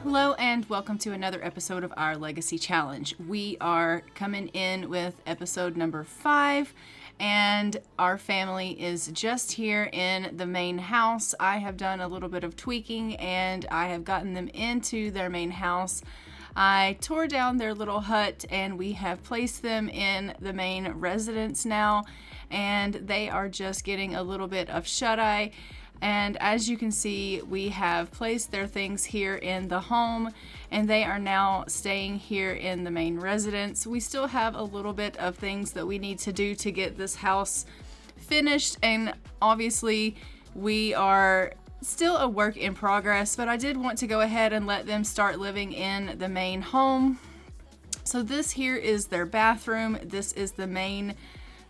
Hello and welcome to another episode of our Legacy Challenge. We are coming in with episode number 5 and our family is just here in the main house. I have done a little bit of tweaking and I have gotten them into their main house. I tore down their little hut and we have placed them in the main residence now, and they are just getting a little bit of shut-eye. And as you can see, we have placed their things here in the home and they are now staying here in the main residence. We still have a little bit of things that we need to do to get this house finished, and obviously we are still a work in progress, but I did want to go ahead and let them start living in the main home. So this here is their bathroom. This is the main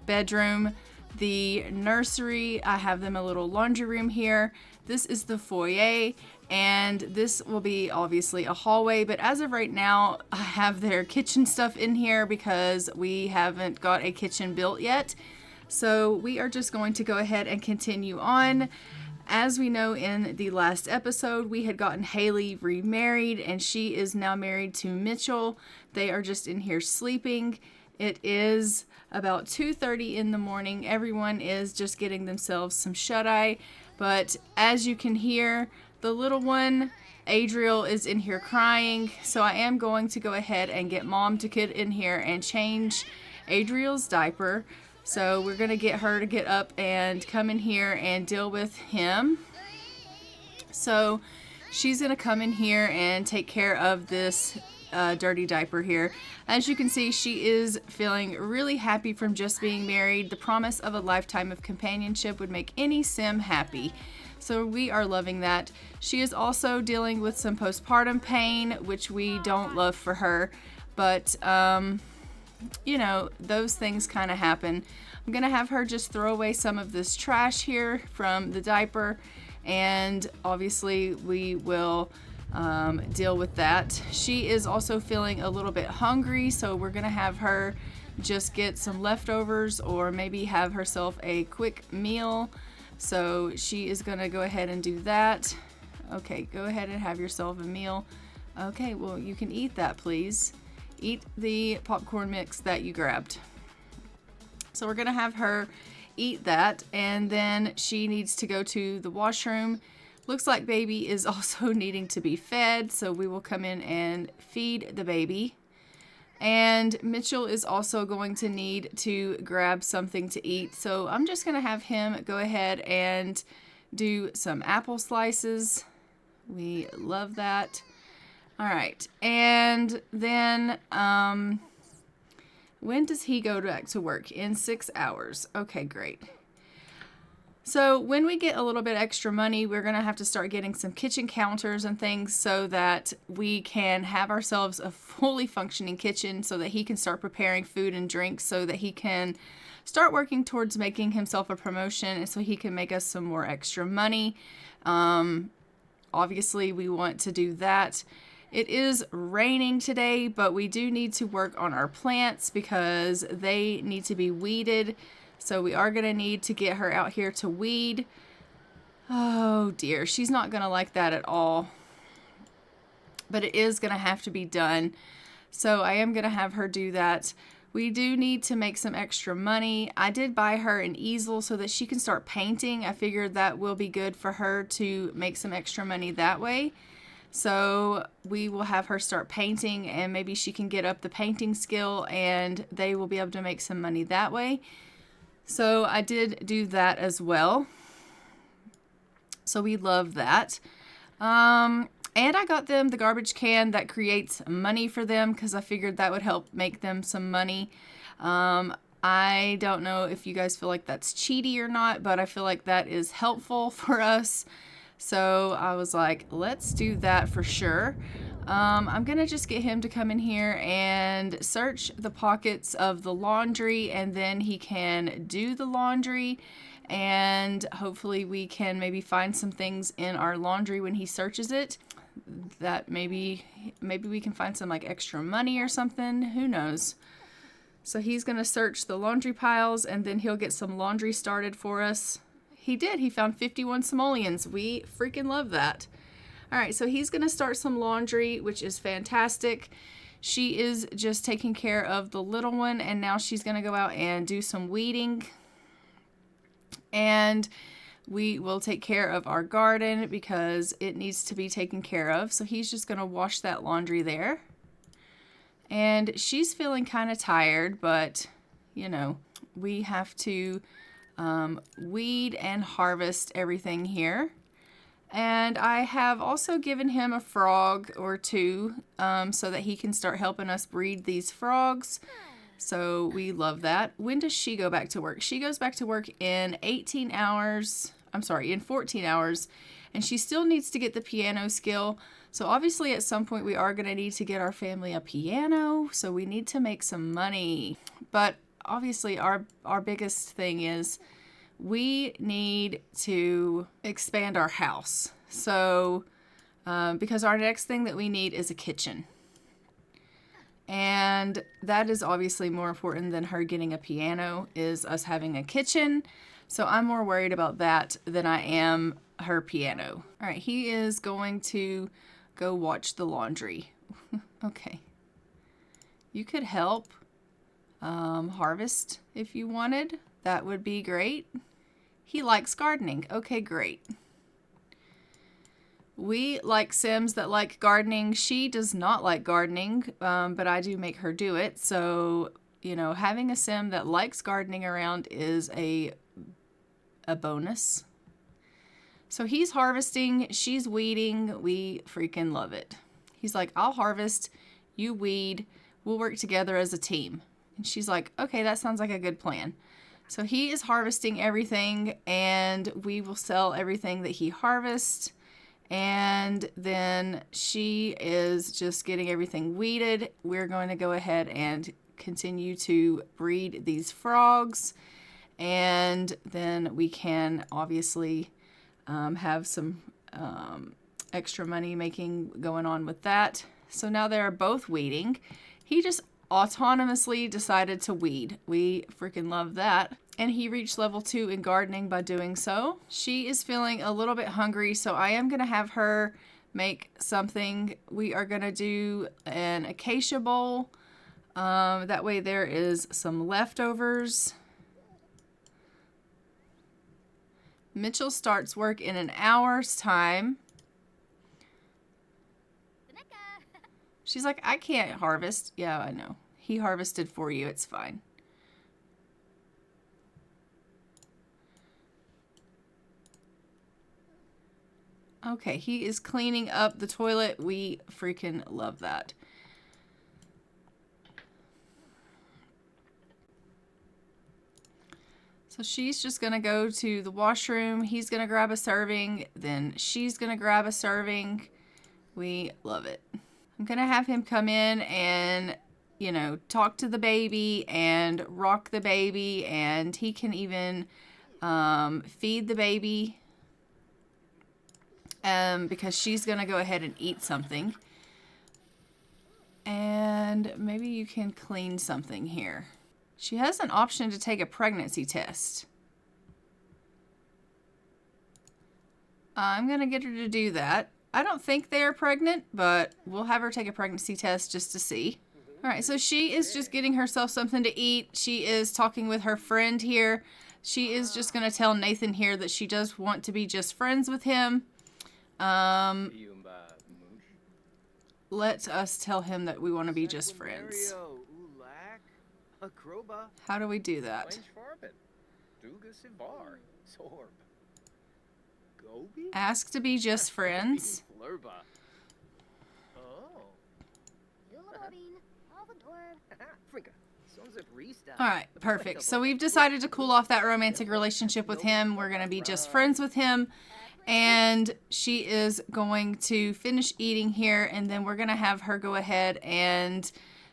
bedroom. The nursery, I have them a little laundry room here. This is the foyer, and this will be obviously a hallway, but as of right now, I have their kitchen stuff in here because we haven't got a kitchen built yet. So we are just going to go ahead and continue on. As we know, in the last episode, we had gotten Haleigh remarried, and she is now married to Mitchell. They are just in here sleeping. It is about 2:30 in the morning. Everyone is just getting themselves some shut-eye, but as you can hear, the little one, Adriel, is in here crying, so I am going to go ahead and get Mom to get in here and change Adriel's diaper. So we're going to get her to get up and come in here and deal with him. So she's going to come in here and take care of this dirty diaper here. As you can see, she is feeling really happy from just being married. The promise of a lifetime of companionship would make any sim happy. So we are loving that. She is also dealing with some postpartum pain, which we don't love for her, but you know, those things kind of happen. I'm gonna have her just throw away some of this trash here from the diaper, and obviously we will deal with that. She is also feeling a little bit hungry, so we're gonna have her just get some leftovers or maybe have herself a quick meal. So she is gonna go ahead and do that. Okay, go ahead and have yourself a meal. Okay, well, you can eat that, please. Eat the popcorn mix that you grabbed. So we're gonna have her eat that, and then she needs to go to the washroom. Looks like baby is also needing to be fed, so we will come in and feed the baby. And Mitchell is also going to need to grab something to eat, so I'm just going to have him go ahead and do some apple slices. We love that. All right, and then when does he go back to work? In 6 hours. Okay, great. So when we get a little bit extra money, we're going to have to start getting some kitchen counters and things so that we can have ourselves a fully functioning kitchen so that he can start preparing food and drinks, so that he can start working towards making himself a promotion and so he can make us some more extra money. Obviously, we want to do that. It is raining today, but we do need to work on our plants because they need to be weeded. So we are going to need to get her out here to weed. Oh dear, she's not going to like that at all. But it is going to have to be done. So I am going to have her do that. We do need to make some extra money. I did buy her an easel so that she can start painting. I figured that will be good for her to make some extra money that way. So we will have her start painting, and maybe she can get up the painting skill and they will be able to make some money that way. So I did do that as well. So we love that. And I got them the garbage can that creates money for them because I figured that would help make them some money. I don't know if you guys feel like that's cheaty or not, but I feel like that is helpful for us. So I was like, let's do that for sure. I'm going to just get him to come in here and search the pockets of the laundry, and then he can do the laundry, and hopefully we can maybe find some things in our laundry when he searches it that maybe we can find some like extra money or something. Who knows? So he's going to search the laundry piles, and then he'll get some laundry started for us. He did. He found 51 simoleons. We freaking love that. All right, so he's going to start some laundry, which is fantastic. She is just taking care of the little one, and now she's going to go out and do some weeding. And we will take care of our garden because it needs to be taken care of. So he's just going to wash that laundry there. And she's feeling kind of tired, but, you know, we have to weed and harvest everything here. And I have also given him a frog or two so that he can start helping us breed these frogs. So we love that. When does she go back to work? She goes back to work in 18 hours. I'm sorry, in 14 hours. And she still needs to get the piano skill. So obviously at some point we are going to need to get our family a piano. So we need to make some money. But obviously our biggest thing is we need to expand our house. So because our next thing that we need is a kitchen. And that is obviously more important than her getting a piano, is us having a kitchen. So I'm more worried about that than I am her piano. All right, he is going to go watch the laundry. Okay. You could help harvest if you wanted. That would be great. He likes gardening. Okay, great. We like Sims that like gardening. She does not like gardening, but I do make her do it. So, you know, having a Sim that likes gardening around is a bonus. So he's harvesting, she's weeding. We freaking love it. He's like, I'll harvest, you weed, we'll work together as a team. And she's like, okay, that sounds like a good plan. So he is harvesting everything, and we will sell everything that he harvests. And then she is just getting everything weeded. We're going to go ahead and continue to breed these frogs. And then we can obviously have some extra money making going on with that. So now they're both weeding. He just autonomously decided to weed. We freaking love that. And he reached level 2 in gardening by doing so. She is feeling a little bit hungry, so I am going to have her make something. We are going to do an acacia bowl. That way there is some leftovers. Mitchell starts work in an hour's time. She's like, I can't harvest. Yeah, I know. He harvested for you. It's fine. Okay, he is cleaning up the toilet. We freaking love that. So she's just going to go to the washroom. He's going to grab a serving. Then she's going to grab a serving. We love it. I'm going to have him come in and, you know, talk to the baby and rock the baby. And he can even feed the baby. Because she's going to go ahead and eat something. And maybe you can clean something here. She has an option to take a pregnancy test. I'm going to get her to do that. I don't think they are pregnant, but we'll have her take a pregnancy test just to see. All right, so she is just getting herself something to eat. She is talking with her friend here. She is just going to tell Nathan here that she does want to be just friends with him. Let us tell him that we want to be just friends. How do we do that? Ask to be just friends. Alright, perfect. So we've decided to cool off that romantic relationship with him. We're going to be just friends with him. And she is going to finish eating here, and then we're going to have her go ahead and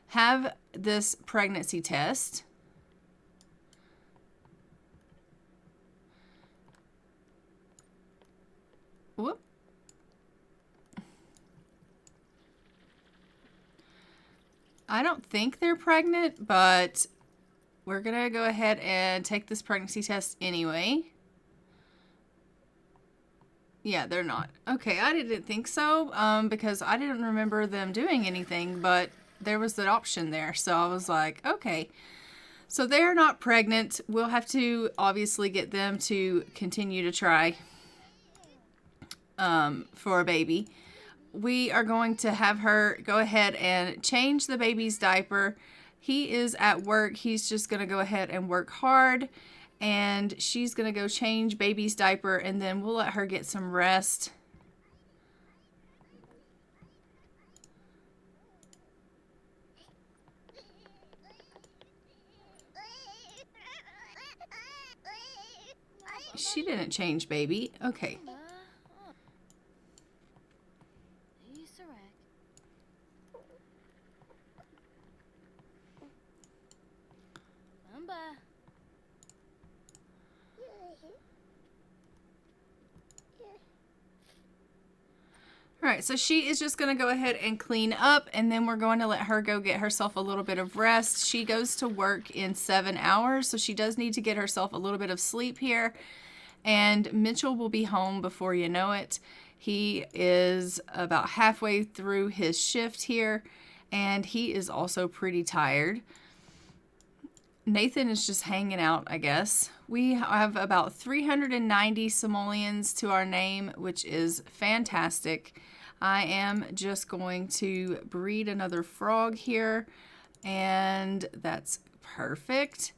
have this pregnancy test. Whoop. I don't think they're pregnant, but we're going to go ahead and take this pregnancy test anyway. Yeah, they're not. Okay, I didn't think so, because I didn't remember them doing anything, but there was that option there. So I was like, okay. So they're not pregnant. We'll have to obviously get them to continue to try for a baby. We are going to have her go ahead and change the baby's diaper. He is at work. He's just going to go ahead and work hard. And she's going to go change baby's diaper, and then we'll let her get some rest. She didn't change baby. Okay. All right, so she is just going to go ahead and clean up, and then we're going to let her go get herself a little bit of rest. She goes to work in 7 hours, so she does need to get herself a little bit of sleep here. And Mitchell will be home before you know it. He is about halfway through his shift here, and he is also pretty tired. Nathan is just hanging out, I guess. We have about 390 simoleons to our name, which is fantastic. I am just going to breed another frog here, and that's perfect.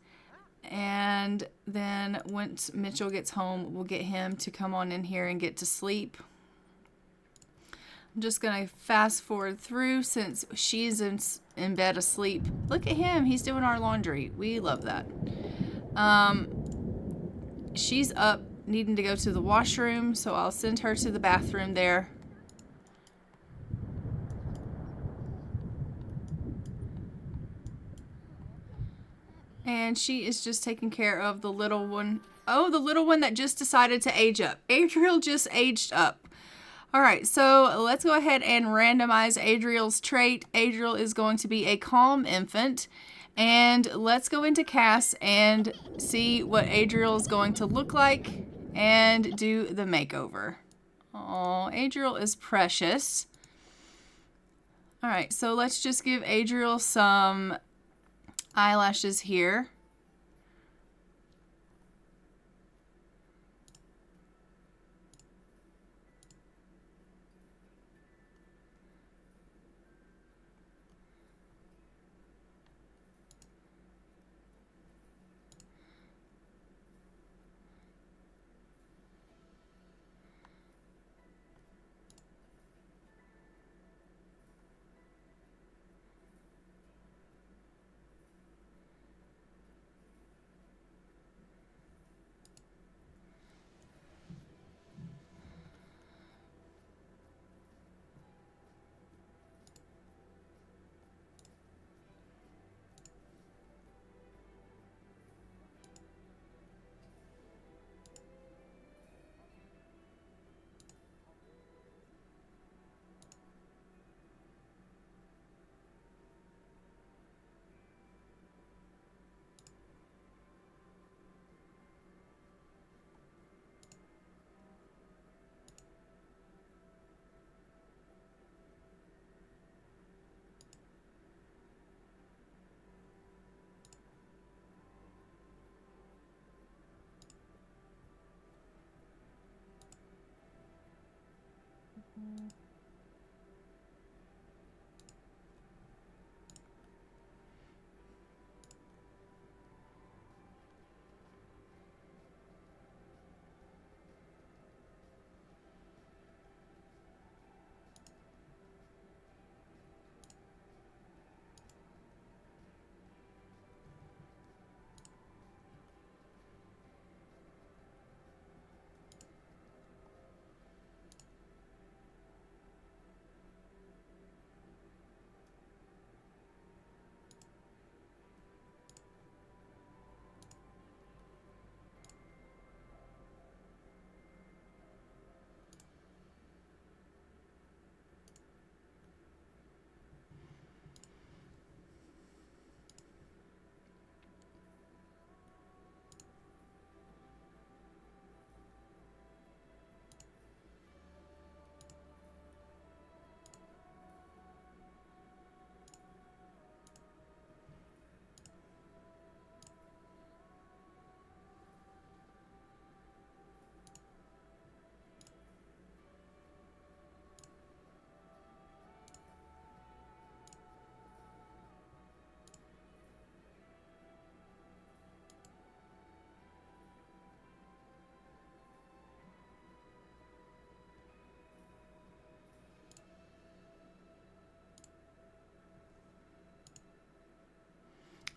And then once Mitchell gets home, we'll get him to come on in here and get to sleep. I'm just going to fast forward through since she's in bed asleep. Look at him. He's doing our laundry. We love that. She's up needing to go to the washroom, so I'll send her to the bathroom there. And she is just taking care of the little one. Oh, the little one that just decided to age up. Adriel just aged up. All right, so let's go ahead and randomize Adriel's trait. Adriel is going to be a calm infant. And let's go into Cass and see what Adriel is going to look like and do the makeover. Oh, Adriel is precious. All right, so let's just give Adriel some eyelashes here.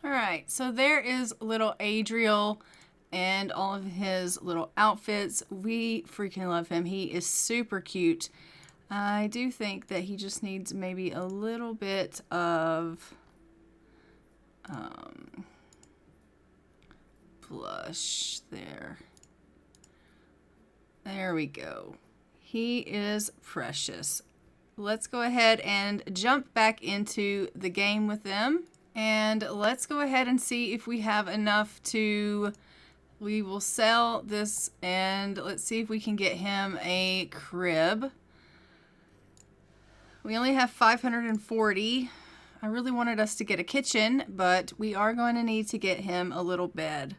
All right, so there is little Adriel and all of his little outfits. We freaking love him. He is super cute. I do think that he just needs maybe a little bit of blush there. There we go. He is precious. Let's go ahead and jump back into the game with them. And let's go ahead and see if we have enough to... We will sell this, and let's see if we can get him a crib. We only have 540. I really wanted us to get a kitchen, but we are going to need to get him a little bed.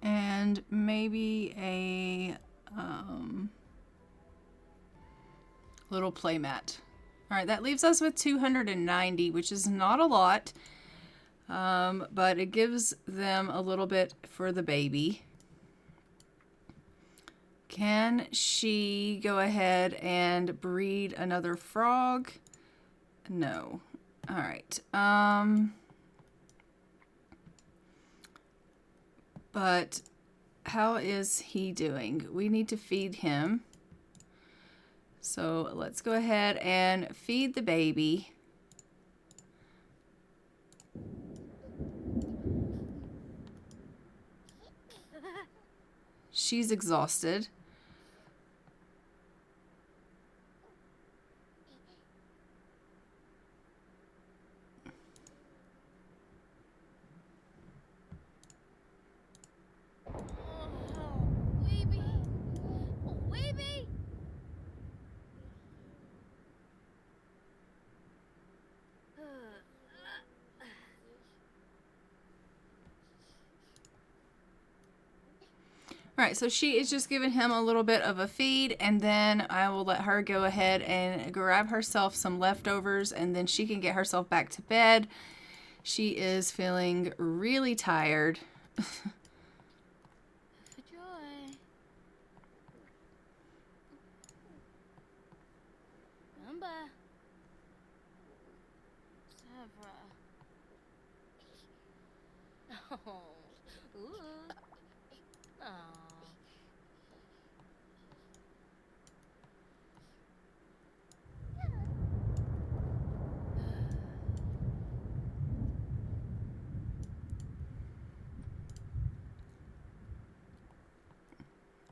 And maybe a little play mat. All right, that leaves us with 290, which is not a lot, but it gives them a little bit for the baby. Can she go ahead and breed another frog? No. All right. But how is he doing? We need to feed him. So let's go ahead and feed the baby. She's exhausted. All right, so she is just giving him a little bit of a feed, and then I will let her go ahead and grab herself some leftovers, and then she can get herself back to bed. She is feeling really tired.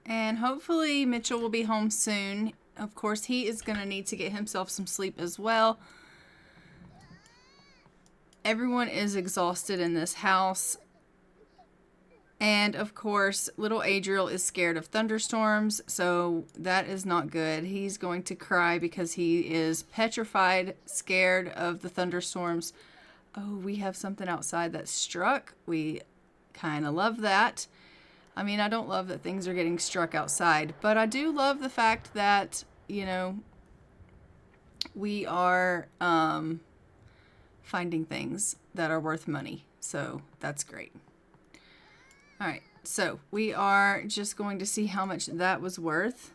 And hopefully Mitchell will be home soon. Of course, he is going to need to get himself some sleep as well. Everyone is exhausted in this house. And of course, little Adriel is scared of thunderstorms, so that is not good. He's going to cry because he is petrified, scared of the thunderstorms. Oh, we have something outside that struck. We kind of love that. I mean, I don't love that things are getting struck outside, but I do love the fact that, you know, we are finding things that are worth money. So that's great. All right, so we are just going to see how much that was worth.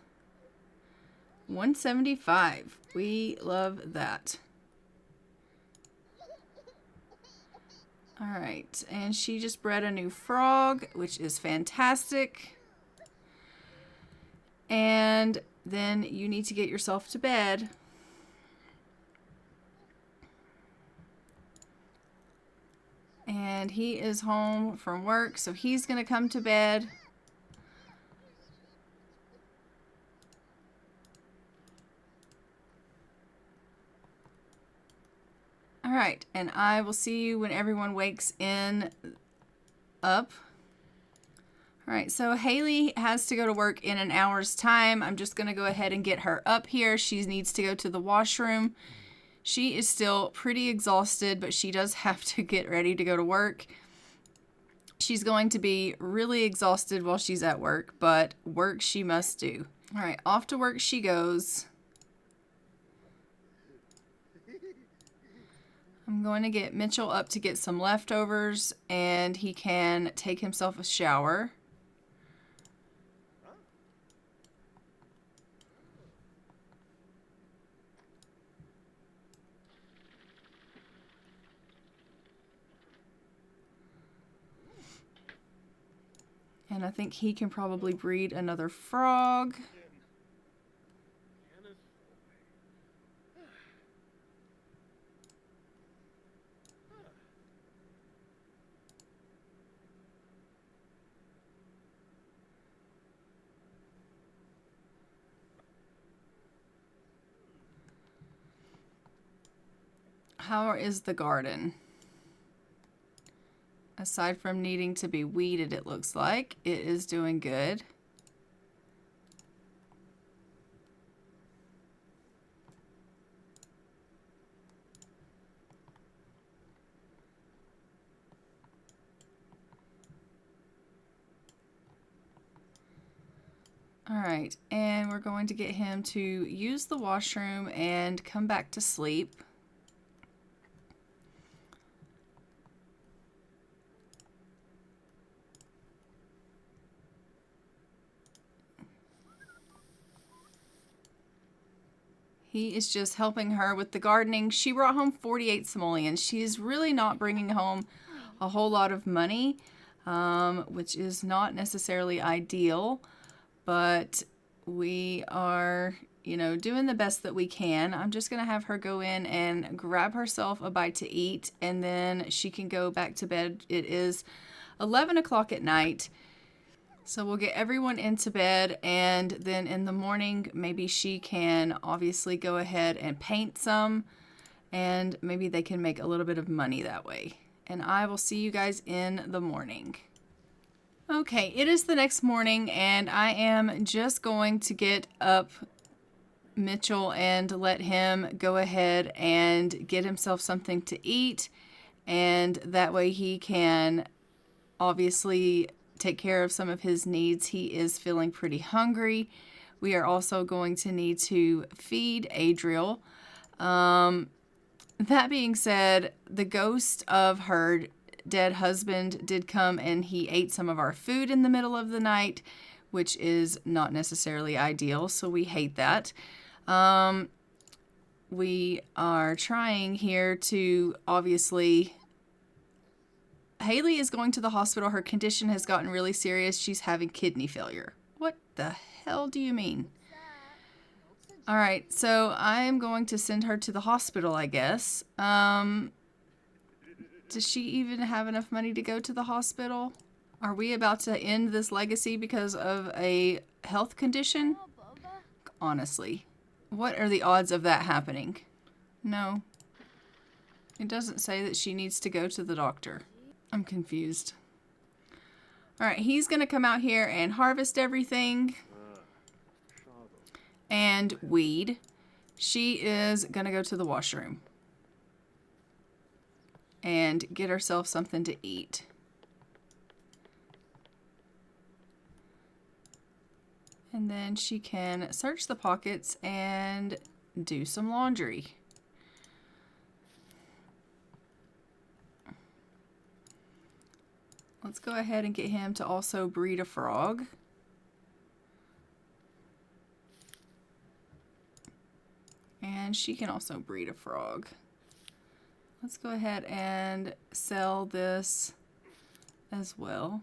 $175. We love that. All right, and she just bred a new frog, which is fantastic. And then you need to get yourself to bed. And he is home from work, so he's going to come to bed. right, and I will see you when everyone wakes up. All right, so Haleigh has to go to work in an hour's time. I'm just going to go ahead and get her up here. She needs to go to the washroom. She is still pretty exhausted, but she does have to get ready to go to work. She's going to be really exhausted while she's at work, but work she must do. All right, off to work she goes. I'm going to get Mitchell up to get some leftovers, and he can take himself a shower. And I think he can probably breed another frog. How is the garden? Aside from needing to be weeded, it looks like it is doing good. All right, and we're going to get him to use the washroom and come back to sleep. He is just helping her with the gardening. She brought home 48 simoleons. She's really not bringing home a whole lot of money, which is not necessarily ideal, but we are, doing the best that we can. I'm just going to have her go in and grab herself a bite to eat, and then she can go back to bed. It is 11 o'clock at night. So we'll get everyone into bed, and then in the morning, maybe she can obviously go ahead and paint some, and maybe they can make a little bit of money that way. And I will see you guys in the morning. Okay, it is the next morning, and I am just going to get up Mitchell and let him go ahead and get himself something to eat, and that way he can obviously take care of some of his needs. He is feeling pretty hungry. We are also going to need to feed Adriel. That being said, the ghost of her dead husband did come and he ate some of our food in the middle of the night, which is not necessarily ideal, so we hate that. We are trying here to obviously... Haleigh is going to the hospital. Her condition has gotten really serious. She's having kidney failure. What the hell do you mean? All right, so I'm going to send her to the hospital, I guess. Does she even have enough money to go to the hospital? Are we about to end this legacy because of a health condition? Honestly, what are the odds of that happening? No. It doesn't say that she needs to go to the doctor. I'm confused. All right, he's going to come out here and harvest everything and weed. She is going to go to the washroom and get herself something to eat. And then she can search the pockets and do some laundry. Let's go ahead and get him to also breed a frog. And she can also breed a frog. Let's go ahead and sell this as well.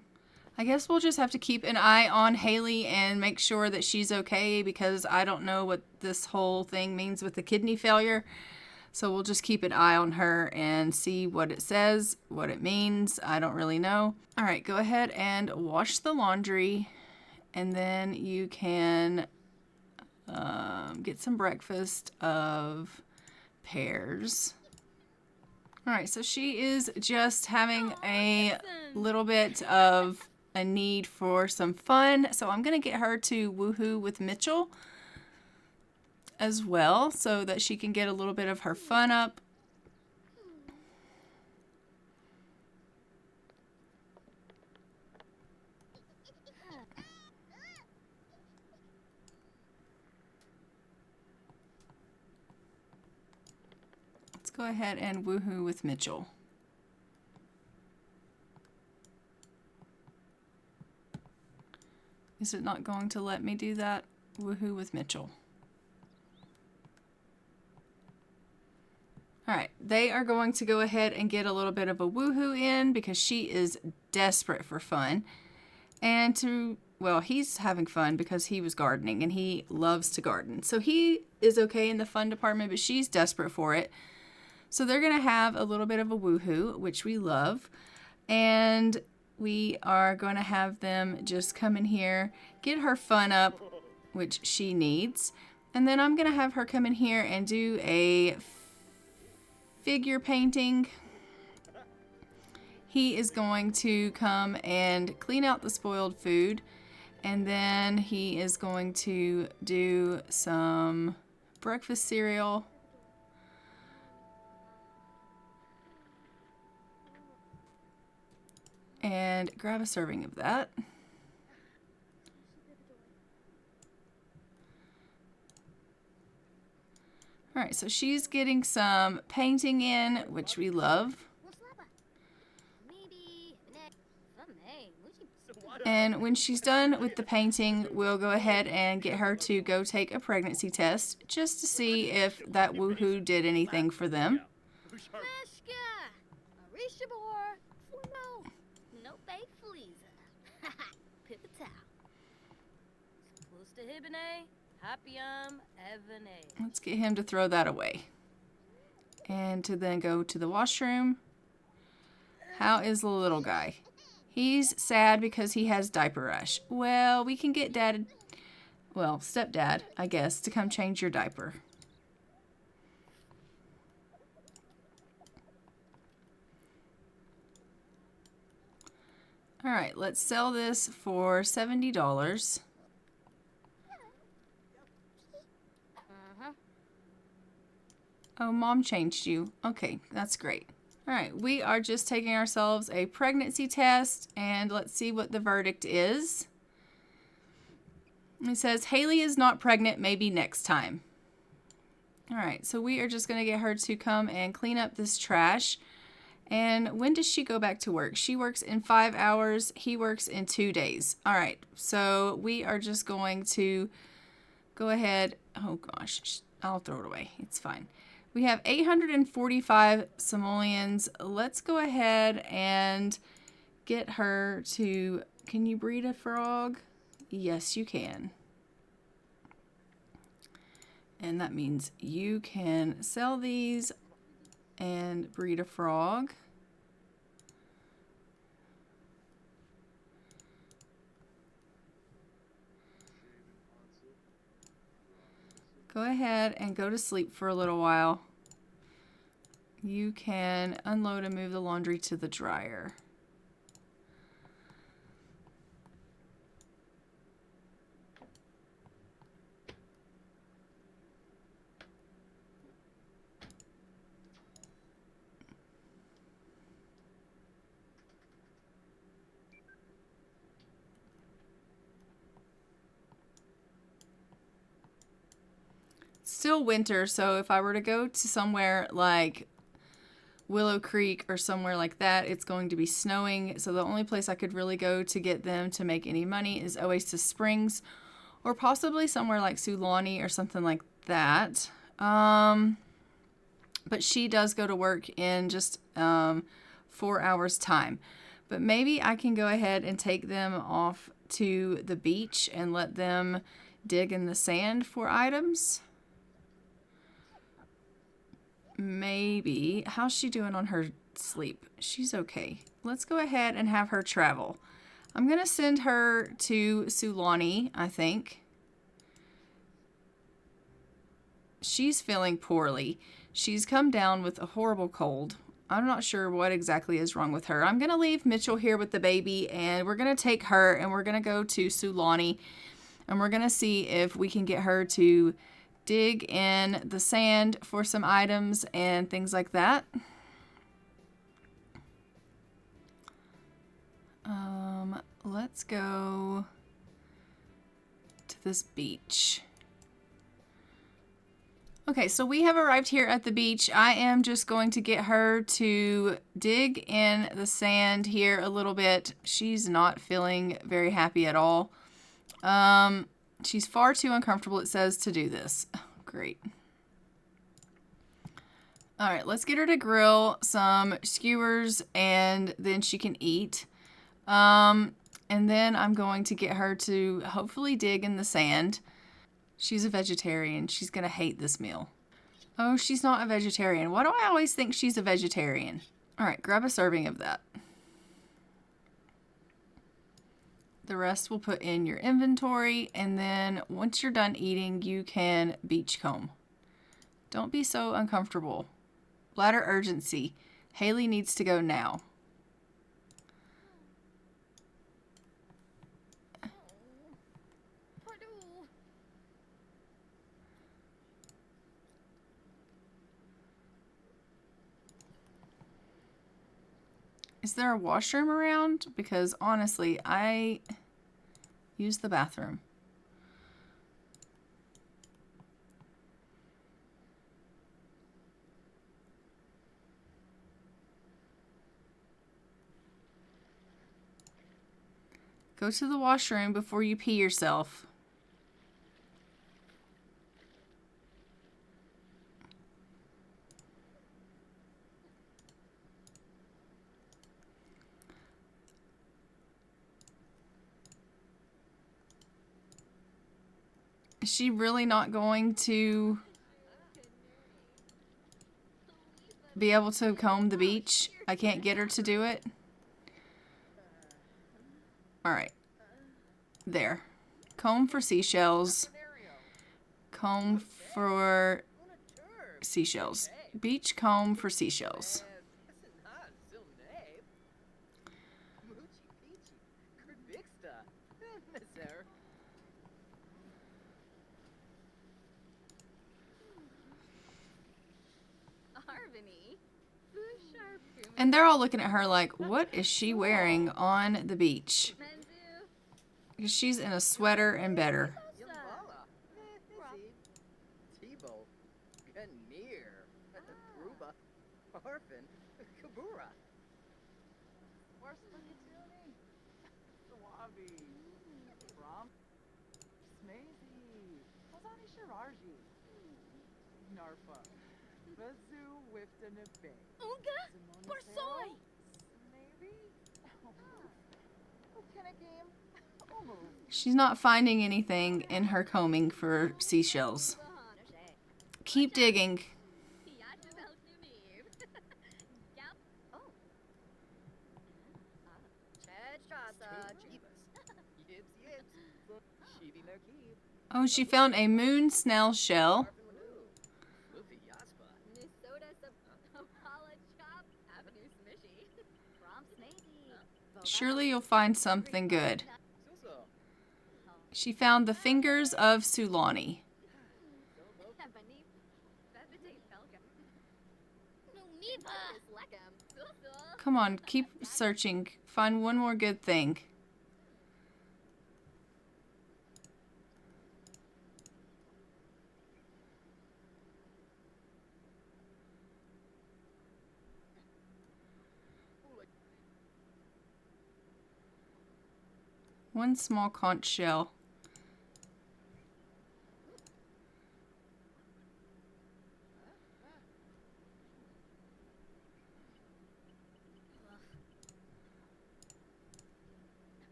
I guess we'll just have to keep an eye on Haleigh and make sure that she's okay, because I don't know what this whole thing means with the kidney failure. So we'll just keep an eye on her and see what it says, what it means. I don't really know. All right, go ahead and wash the laundry, and then you can get some breakfast of pears. All right, so she is just having a little bit of a need for some fun. So I'm going to get her to woohoo with Mitchell as well so that she can get a little bit of her fun up. Let's go ahead and woohoo with Mitchell. Is it not going to let me do that? Woohoo with Mitchell. All right, they are going to go ahead and get a little bit of a woohoo in because she is desperate for fun. And well, he's having fun because he was gardening and he loves to garden. So he is okay in the fun department, but she's desperate for it. So they're going to have a little bit of a woohoo, which we love. And we are going to have them just come in here, get her fun up, which she needs. And then I'm going to have her come in here and do a figure painting. He is going to come and clean out the spoiled food. And then he is going to do some breakfast cereal. And grab a serving of that. All right, so she's getting some painting in, which we love. And when she's done with the painting, we'll go ahead and get her to go take a pregnancy test just to see if that woohoo did anything for them. Let's get him to throw that away. And to then go to the washroom. How is the little guy? He's sad because he has diaper rash. Well, we can get stepdad, I guess, to come change your diaper. All right, let's sell this for $70. Oh, Mom changed you. Okay, that's great. All right, we are just taking ourselves a pregnancy test, and let's see what the verdict is. It says, Haleigh is not pregnant, maybe next time. All right, so we are just going to get her to come and clean up this trash. And when does she go back to work? She works in 5 hours. He works in 2 days. All right, so we are just going to go ahead. Oh, gosh, I'll throw it away. It's fine. We have 845 simoleons. Let's go ahead and get her to... Can you breed a frog? Yes, you can. And that means you can sell these and breed a frog. Go ahead and go to sleep for a little while. You can unload and move the laundry to the dryer. Still winter, so if I were to go to somewhere like Willow Creek or somewhere like that, it's going to be snowing. So the only place I could really go to get them to make any money is Oasis Springs or possibly somewhere like Sulani or something like that. But she does go to work in just 4 hours time. But maybe I can go ahead and take them off to the beach and let them dig in the sand for items. Maybe. How's she doing on her sleep? She's okay. Let's go ahead and have her travel. I'm going to send her to Sulani, I think. She's feeling poorly. She's come down with a horrible cold. I'm not sure what exactly is wrong with her. I'm going to leave Mitchell here with the baby, and we're going to take her and we're going to go to Sulani, and we're going to see if we can get her to dig in the sand for some items and things like that. Let's go to this beach. Okay, so we have arrived here at the beach. I am just going to get her to dig in the sand here a little bit. She's not feeling very happy at all. She's far too uncomfortable, it says, to do this. Oh, great. All right, let's get her to grill some skewers and then she can eat. And then I'm going to get her to hopefully dig in the sand. She's a vegetarian. She's going to hate this meal. Oh, she's not a vegetarian. Why do I always think she's a vegetarian? All right, grab a serving of that. The rest we'll put in your inventory. And then once you're done eating, you can beachcomb. Don't be so uncomfortable. Bladder urgency. Haleigh needs to go now. Is there a washroom around? Because honestly, I use the bathroom. Go to the washroom before you pee yourself. Is she really not going to be able to comb the beach? I can't get her to do it. All right. There. Comb for seashells. Comb for seashells. Beach comb for seashells. And they're all looking at her like, what is she wearing on the beach? Because she's in a sweater and better. She's not finding anything in her combing for seashells. Keep digging. Oh, she found a moon snail shell. Surely you'll find something good. She found the fingers of Sulani. Come on, keep searching. Find one more good thing. One small conch shell.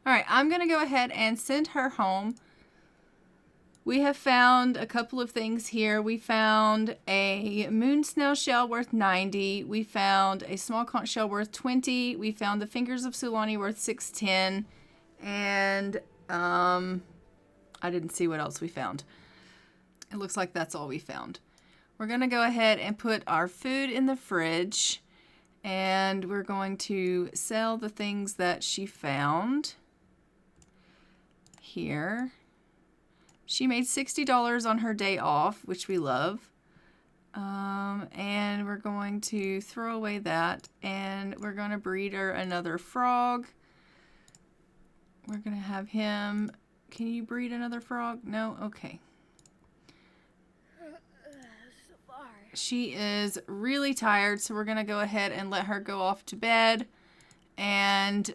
All right, I'm going to go ahead and send her home. We have found a couple of things here. We found a moon snail shell worth 90. We found a small conch shell worth 20. We found the fingers of Sulani worth 610. And I didn't see what else we found. It looks like that's all we found. We're going to go ahead and put our food in the fridge, and we're going to sell the things that she found here. She made $60 on her day off, which we love. And we're going to throw away that, and we're going to breed her another frog. We're going to have him. Can you breed another frog? No? Okay. So far. She is really tired, so we're going to go ahead and let her go off to bed and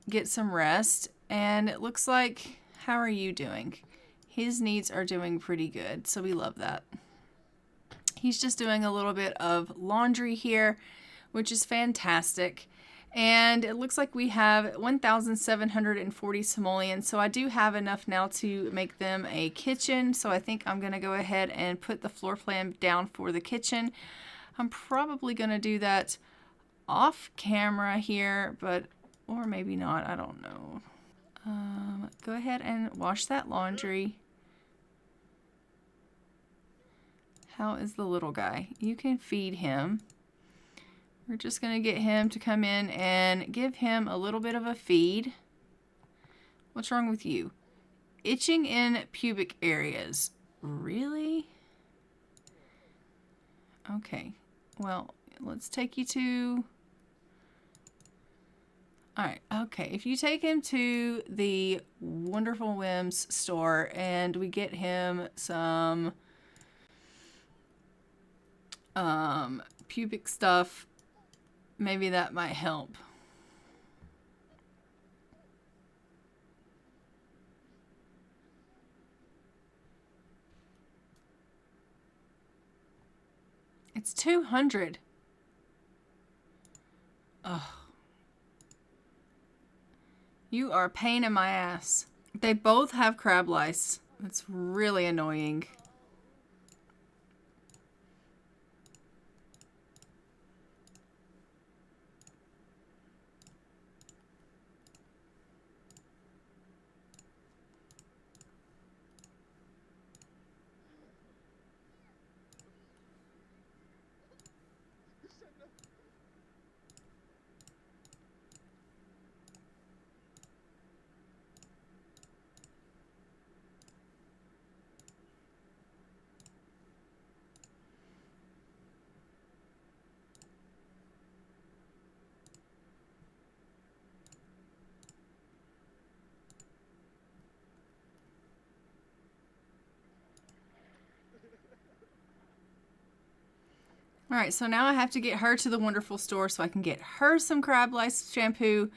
get some rest. And it looks like, how are you doing? His needs are doing pretty good, so we love that. He's just doing a little bit of laundry here, which is fantastic. And it looks like we have 1,740 simoleons. So I do have enough now to make them a kitchen. So I think I'm going to go ahead and put the floor plan down for the kitchen. I'm probably going to do that off camera here, or maybe not. I don't know. Go ahead and wash that laundry. How is the little guy? You can feed him. We're just going to get him to come in and give him a little bit of a feed. What's wrong with you? Itching in pubic areas. Really? Okay. Well, let's take you to... Alright, okay. If you take him to the Wonderful Whims store and we get him some pubic stuff, maybe that might help. It's 200. Ugh. You are a pain in my ass. They both have crab lice. That's really annoying. All right, so now I have to get her to the Wonderful store so I can get her some crab lice shampoo,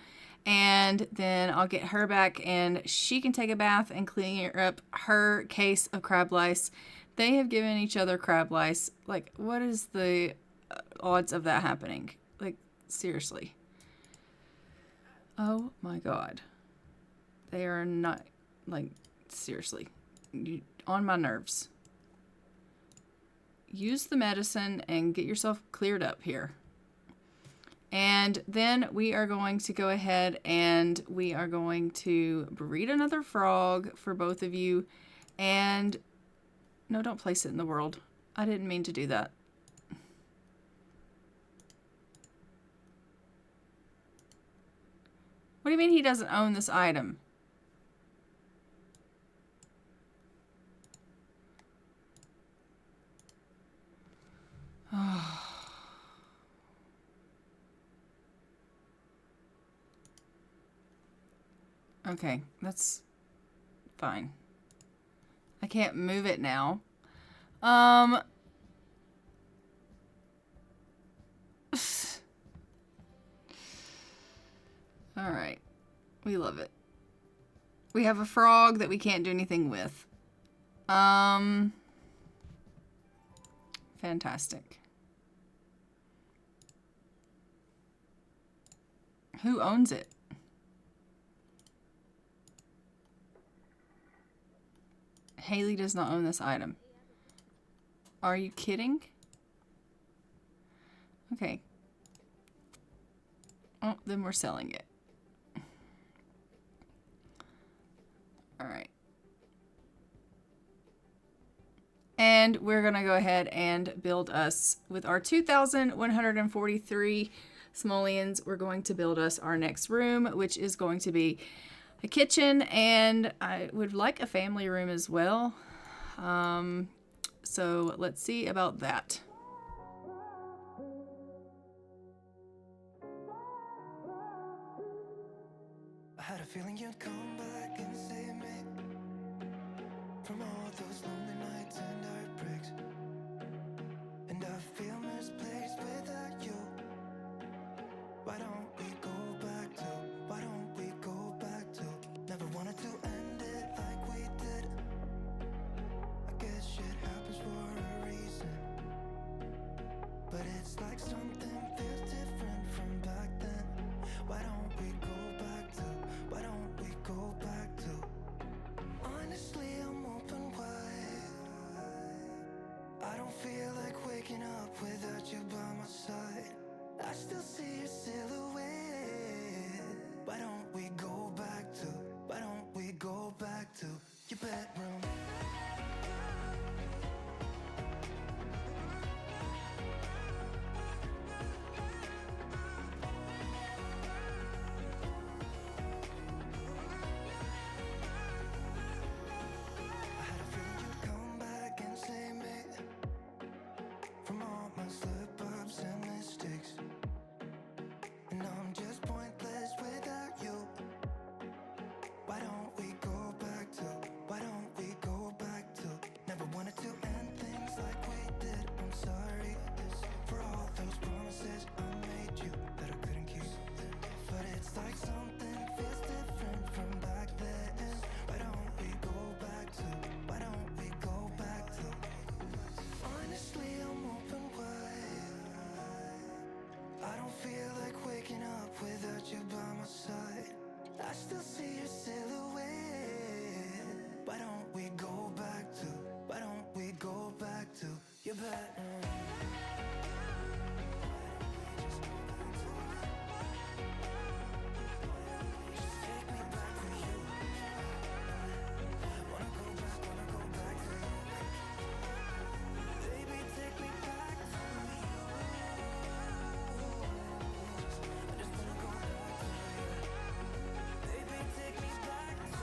and then I'll get her back and she can take a bath and clean up her case of crab lice. They have given each other crab lice. Like, what is the odds of that happening? Like, seriously. Oh my God. They are not, like, seriously, on my nerves. Use the medicine and get yourself cleared up here. And then we are going to go ahead and we are going to breed another frog for both of you. And no, don't place it in the world. I didn't mean to do that. What do you mean he doesn't own this item? Okay, that's fine. I can't move it now. All right. We love it. We have a frog that we can't do anything with. Fantastic. Who owns it? Haleigh does not own this item. Are you kidding? Okay. Oh, then we're selling it. And we're going to go ahead and build us with our 2,143 simoleons. We're going to build us our next room, which is going to be a kitchen, and I would like a family room as well. So let's see about that. I had a feeling you'd come back and save me from all those lonely nights and heartbreaks. And I feel misplaced without you. Why don't we go back to, why don't we go back to, never wanted to end it like we did. I guess shit happens for a reason, but it's like something feels different from back then. Why don't we go back to, why don't we go back to, honestly I'm open wide. I don't feel like waking up without you by my side. I still see your silhouette. Why don't we go back to, why don't we go back to your bedroom? I had a feeling you'd come back and save me from all my slip-ups and mistakes. And I'm just pointless without you. Why don't we go back to, why don't we go back to, never wanted to end things like we did. I'm sorry for all those promises I made you that I couldn't keep. But it's like something feels different from back then. Why don't we go back to, why don't we go back to, honestly I'm open wide. I don't feel like waking up without you by my side. I still see your silhouette. Why don't we go back to, why don't we go back to your bedroom? Just take me back to you. Wanna go back to you. Baby, take me back to you. I just wanna go back to you. Baby, take me back to you.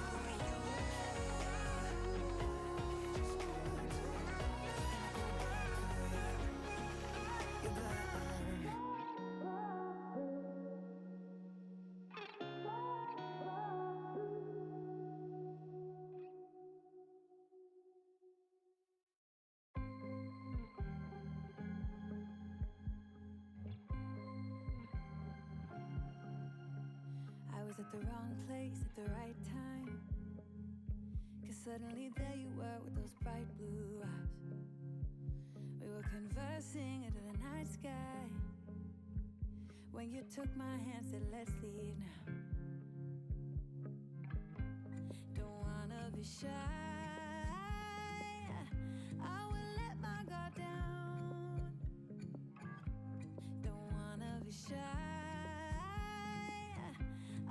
Your bedroom. I was at the wrong place at the right time, 'cause suddenly there you were with those bright blue eyes. We were conversing under the night sky when you took my hand, said let's leave now. Don't wanna be shy, I will let my guard down. Don't wanna be shy,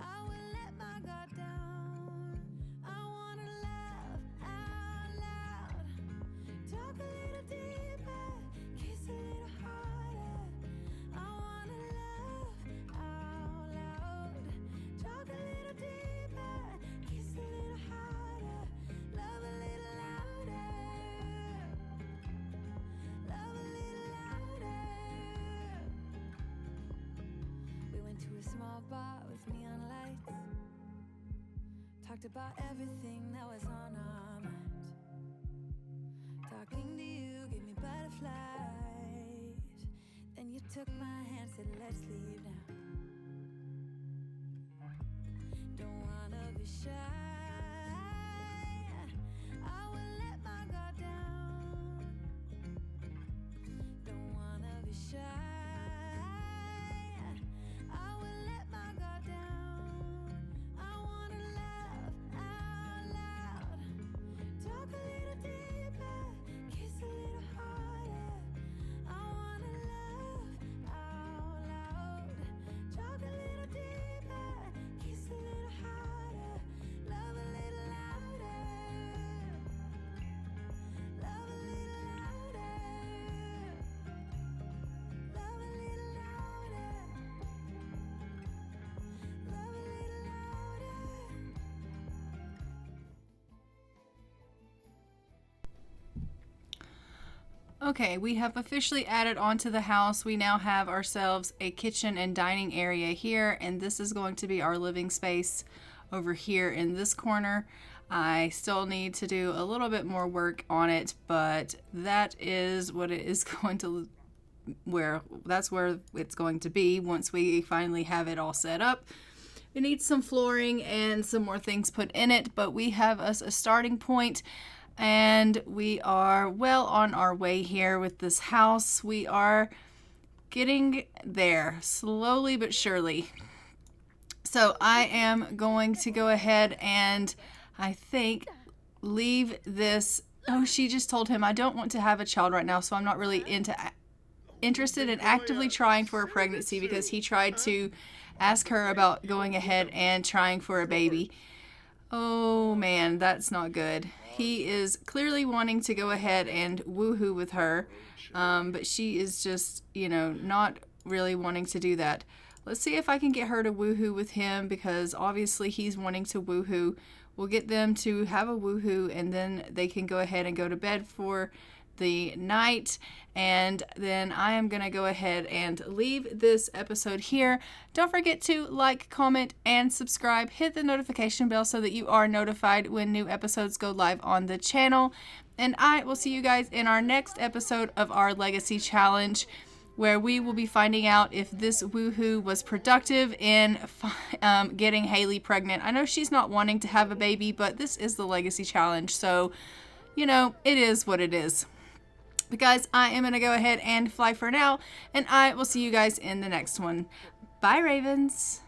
I will let my guard down. I wanna laugh out loud, talk a little deeper, kiss a little harder. I wanna laugh out loud, talk a little deeper, kiss a little harder, love a little louder, love a little louder. We went to a small bar with neon lights, talked about everything that was on our minds. Talking to you gave me butterflies. Then you took my hand, said let's leave now. Don't wanna be shy, I will let my guard down. Don't wanna be shy, I will let my guard down. I wanna laugh out loud, talk a little deeper, kiss a little harder. I wanna laugh out loud, Okay, we have officially added onto the house. We now have ourselves a kitchen and dining area here, and this is going to be our living space over here in this corner. I still need to do a little bit more work on it, but that is what it is going to that's where it's going to be once we finally have it all set up. It needs some flooring and some more things put in it, but we have us a starting point. And we are well on our way here with this house. We are getting there slowly but surely. So I am going to go ahead and I think leave this. Oh, she just told him I don't want to have a child right now, so I'm not really interested in actively trying for a pregnancy because he tried to ask her about going ahead and trying for a baby. Oh man, that's not good. He is clearly wanting to go ahead and woohoo with her, but she is just, not really wanting to do that. Let's see if I can get her to woohoo with him because obviously he's wanting to woohoo. We'll get them to have a woohoo and then they can go ahead and go to bed for the night, and then I am going to go ahead and leave this episode here. Don't forget to like, comment, and subscribe. Hit the notification bell so that you are notified when new episodes go live on the channel, and I will see you guys in our next episode of our Legacy Challenge, where we will be finding out if this woohoo was productive in getting Haleigh pregnant. I know she's not wanting to have a baby, but this is the Legacy Challenge, so it is what it is. But guys, I am going to go ahead and fly for now, and I will see you guys in the next one. Bye, Ravens.